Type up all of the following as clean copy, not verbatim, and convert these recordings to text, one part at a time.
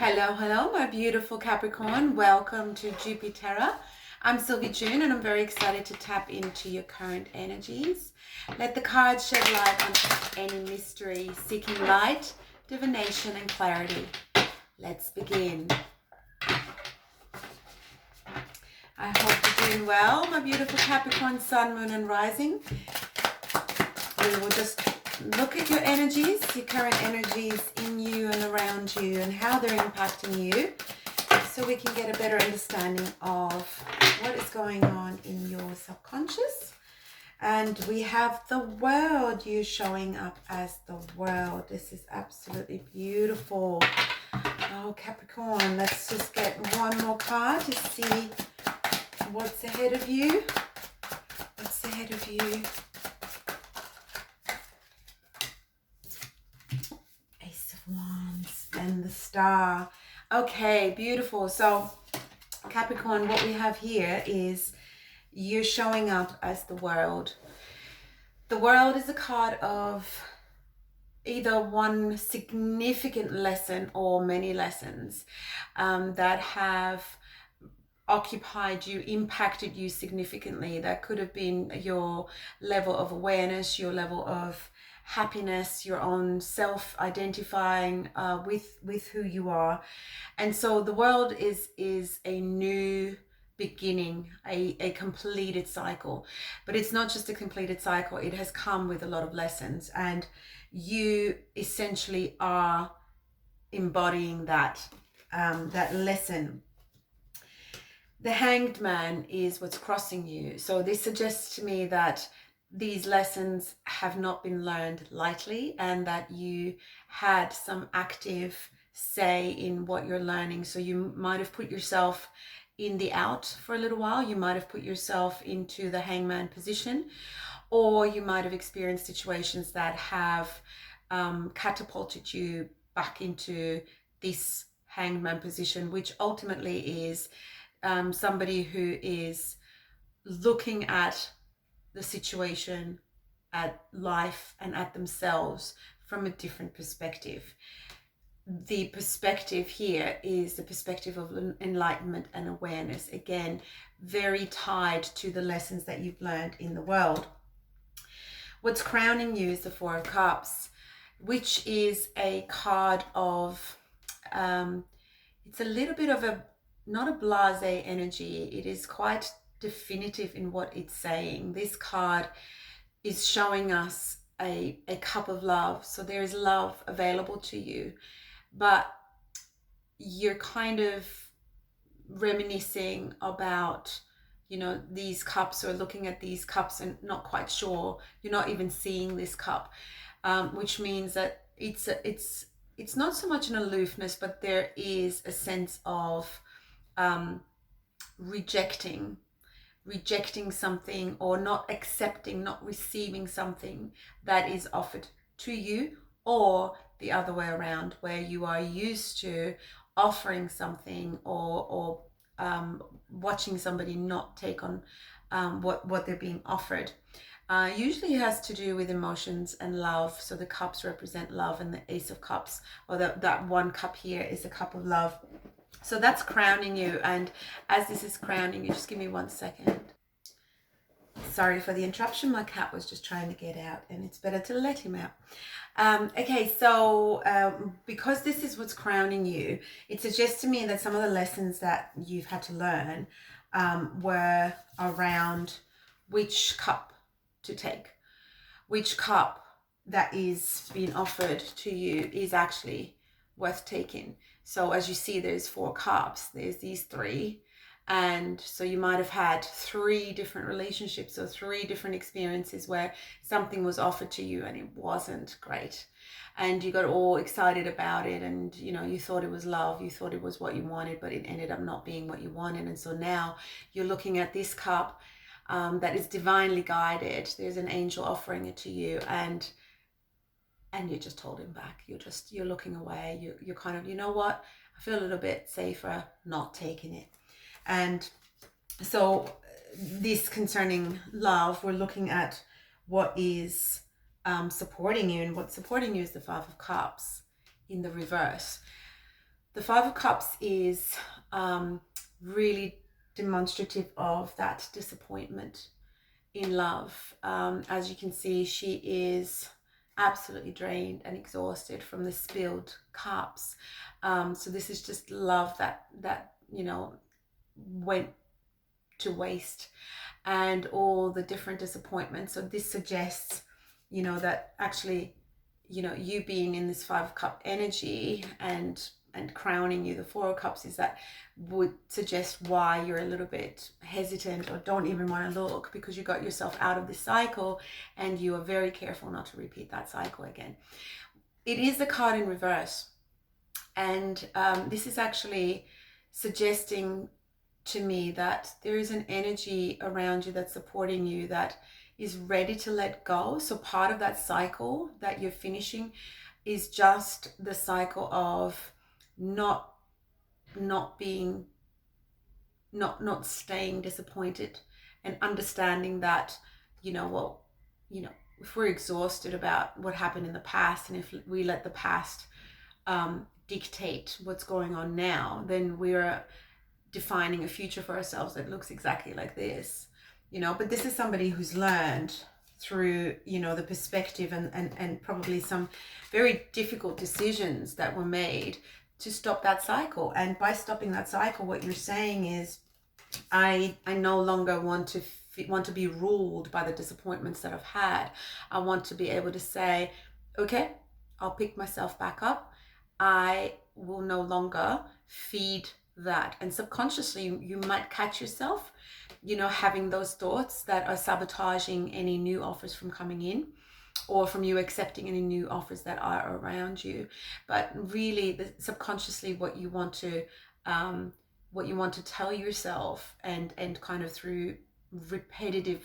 Hello, my beautiful Capricorn. Welcome to Jupiter. I'm Sylvie June and I'm very excited to tap into your current energies. Let the cards shed light on any mystery, seeking light, divination, and clarity. Let's begin. I hope you're doing well, my beautiful Capricorn, Sun, Moon, and Rising. We will just look at your energies, your current energies in you and around you and how they're impacting you so we can get a better understanding of what is going on in your subconscious. And we have the world, you showing up as the world. This is absolutely beautiful. Oh, Capricorn, let's just get one more card to see what's ahead of you. What's ahead of you? Wands and the Star. Okay, beautiful. So Capricorn, what we have here is you're showing up as the world. The world is a card of either one significant lesson or many lessons that have occupied you, impacted you significantly. That could have been your level of awareness, your level of happiness, your own self-identifying with who you are. And so the world is a new beginning, a completed cycle. But it's not just a completed cycle, it has come with a lot of lessons, and you essentially are embodying that lesson. The Hanged Man is what's crossing you. So this suggests to me that these lessons have not been learned lightly and that you had some active say in what you're learning. So you might have put yourself in the out for a little while. You might have put yourself into the hangman position, or you might have experienced situations that have catapulted you back into this hangman position, which ultimately is somebody who is looking at the situation, at life, and at themselves from a different perspective. The perspective here is the perspective of enlightenment and awareness. Again, very tied to the lessons that you've learned in the world. What's crowning you is the Four of Cups, which is a card of, it's a little bit of a, not a blasé energy. It is quite definitive in what it's saying. This card is showing us a cup of love. So there is love available to you, but you're kind of reminiscing about, you know, these cups, or looking at these cups and not quite sure. You're not even seeing this cup, which means that it's not so much an aloofness, but there is a sense of rejecting something, or not accepting, not receiving something that is offered to you, or the other way around, where you are used to offering something or watching somebody not take on what they're being offered. Usually it has to do with emotions and love. So the cups represent love, and the Ace of Cups, or that one cup here, is a cup of love. So that's crowning you. And as this is crowning you, just give me 1 second. Sorry for the interruption. My cat was just trying to get out, and it's better to let him out. Okay, so because this is what's crowning you, it suggests to me that some of the lessons that you've had to learn were around which cup to take, which cup that is being offered to you is actually worth taking. So as you see, there's 4 cups, there's these 3, and so you might have had 3 different relationships or 3 different experiences where something was offered to you and it wasn't great, and you got all excited about it, and you know, you thought it was love, you thought it was what you wanted, but it ended up not being what you wanted. And so now you're looking at this cup that is divinely guided. There's an angel offering it to you, and you're just holding back. You're looking away. You're kind of, you know what, I feel a little bit safer not taking it. And so this concerning love, we're looking at what is supporting you, and what's supporting you is the Five of Cups in the reverse. The Five of Cups is really demonstrative of that disappointment in love. As you can see, she is absolutely drained and exhausted from the spilled cups. So this is just love that went to waste, and all the different disappointments. So this suggests, that actually, you being in this Five of Cup energy and crowning you, the Four of Cups, is that would suggest why you're a little bit hesitant or don't even want to look, because you got yourself out of this cycle and you are very careful not to repeat that cycle again. It is the card in reverse, and this is actually suggesting to me that there is an energy around you that's supporting you, that is ready to let go. So part of that cycle that you're finishing is just the cycle of not being not staying disappointed, and understanding that, if we're exhausted about what happened in the past, and if we let the past dictate what's going on now, then we're defining a future for ourselves that looks exactly like this. But this is somebody who's learned through, the perspective and probably some very difficult decisions that were made to stop that cycle. And by stopping that cycle, what you're saying is, I no longer want to be ruled by the disappointments that I've had. I want to be able to say, okay, I'll pick myself back up. I will no longer feed that. And subconsciously, you might catch yourself, having those thoughts that are sabotaging any new offers from coming in, or from you accepting any new offers that are around you. But really, subconsciously, what you want to tell yourself, and kind of through repetitive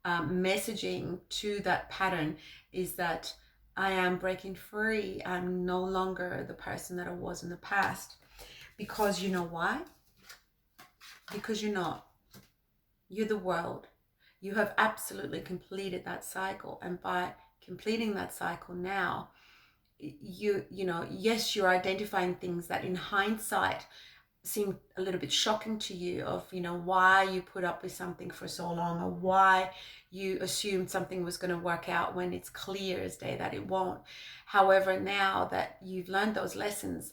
messaging to that pattern, is that I am breaking free. I'm no longer the person that I was in the past. Because you know why? Because you're not. You're the world. You have absolutely completed that cycle. And by completing that cycle now, yes, you're identifying things that in hindsight seem a little bit shocking to you, of why you put up with something for so long, or why you assumed something was going to work out when it's clear as day that it won't. However, now that you've learned those lessons,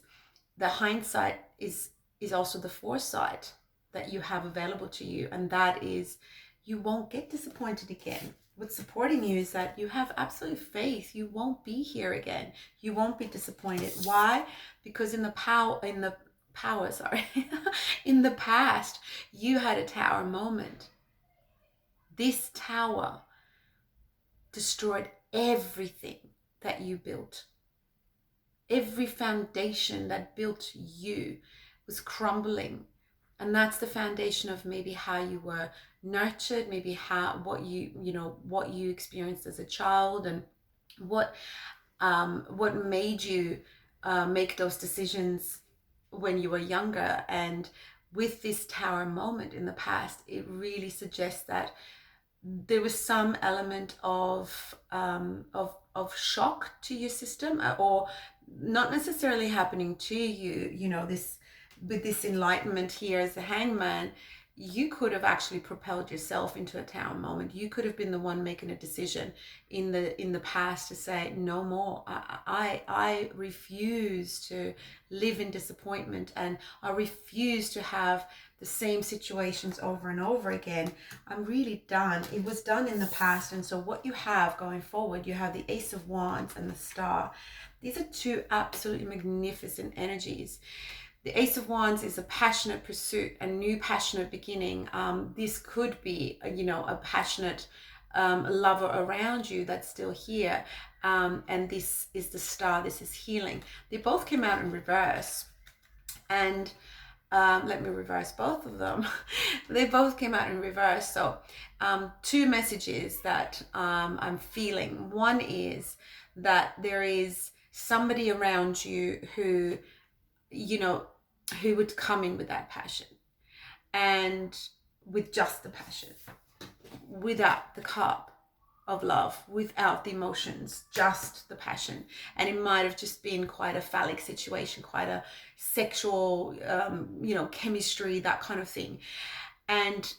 the hindsight is also the foresight that you have available to you, and that is, you won't get disappointed again. What's supporting you is that you have absolute faith. You won't be here again. You won't be disappointed. Why? Because in the past, you had a tower moment. This tower destroyed everything that you built. Every foundation that built you was crumbling. And that's the foundation of maybe how you were nurtured, maybe what you experienced as a child, and what made you make those decisions when you were younger. And with this tower moment in the past, it really suggests that there was some element of shock to your system, or not necessarily happening to you. This, with this enlightenment here as the Hangman, you could have actually propelled yourself into a tower moment. You could have been the one making a decision in the past to say, no more. I refuse to live in disappointment, and I refuse to have the same situations over and over again. I'm really done. It was done in the past. And so what you have going forward, you have the Ace of Wands and the Star. These are two absolutely magnificent energies. The Ace of Wands is a passionate pursuit, a new passionate beginning. This could be, a passionate lover around you that's still here. And this is the Star. This is healing. They both came out in reverse. And let me reverse both of them. They both came out in reverse. So two messages that I'm feeling. One is that there is somebody around you who would come in with that passion, and with just the passion, without the cup. of love without the emotions, just the passion. And it might have just been quite a phallic situation, quite a sexual, chemistry, that kind of thing. And,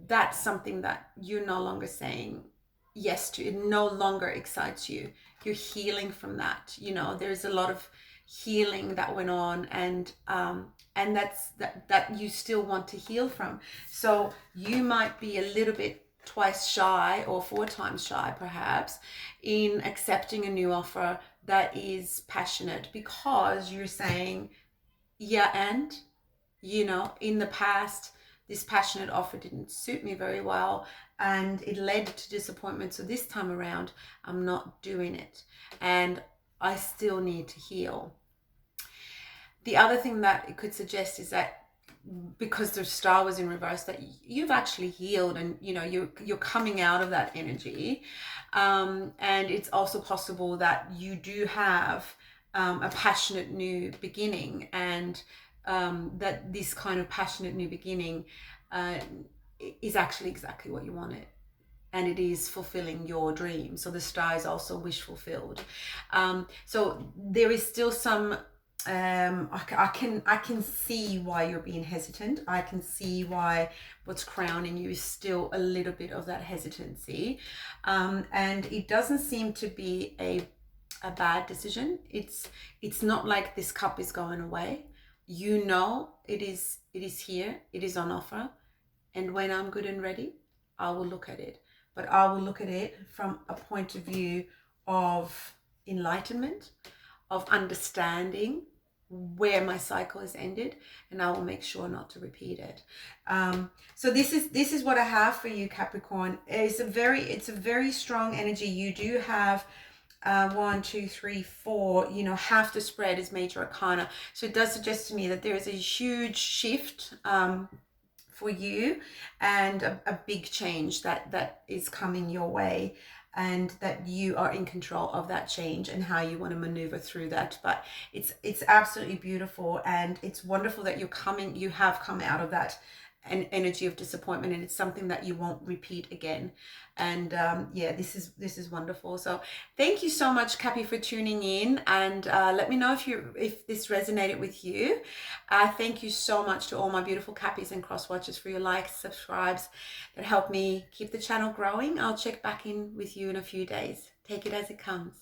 that's something that you're no longer saying yes to. It no longer excites you. You're healing from that. There's a lot of healing that went on, and that's that you still want to heal from. So you might be a little bit twice shy or 4 times shy perhaps in accepting a new offer that is passionate, because you're saying, yeah, and in the past this passionate offer didn't suit me very well and it led to disappointment, so this time around I'm not doing it and I still need to heal. The other thing that it could suggest is that because the star was in reverse, that you've actually healed, and you're coming out of that energy, and it's also possible that you do have a passionate new beginning, and that this kind of passionate new beginning is actually exactly what you wanted, and it is fulfilling your dream. So the star is also wish fulfilled. So there is still some I can see why you're being hesitant. I can see why what's crowning you is still a little bit of that hesitancy, and it doesn't seem to be a bad decision. It's not like this cup is going away. It is here. It is on offer, and when I'm good and ready, I will look at it. But I will look at it from a point of view of enlightenment, of understanding where my cycle has ended, and I will make sure not to repeat it. So this is what I have for you, Capricorn. It's a very strong energy. You do have 1, 2, 3, 4, half the spread is major arcana. So it does suggest to me that there is a huge shift for you, and a big change that is coming your way, and that you are in control of that change and how you want to maneuver through that. But it's absolutely beautiful, and it's wonderful that you have come out of that an energy of disappointment, and it's something that you won't repeat again. And this is wonderful. So thank you so much, Cappy, for tuning in, and let me know if this resonated with you. Thank you so much to all my beautiful Cappies and cross watchers for your likes, subscribes that help me keep the channel growing. I'll check back in with you in a few days. Take it as it comes.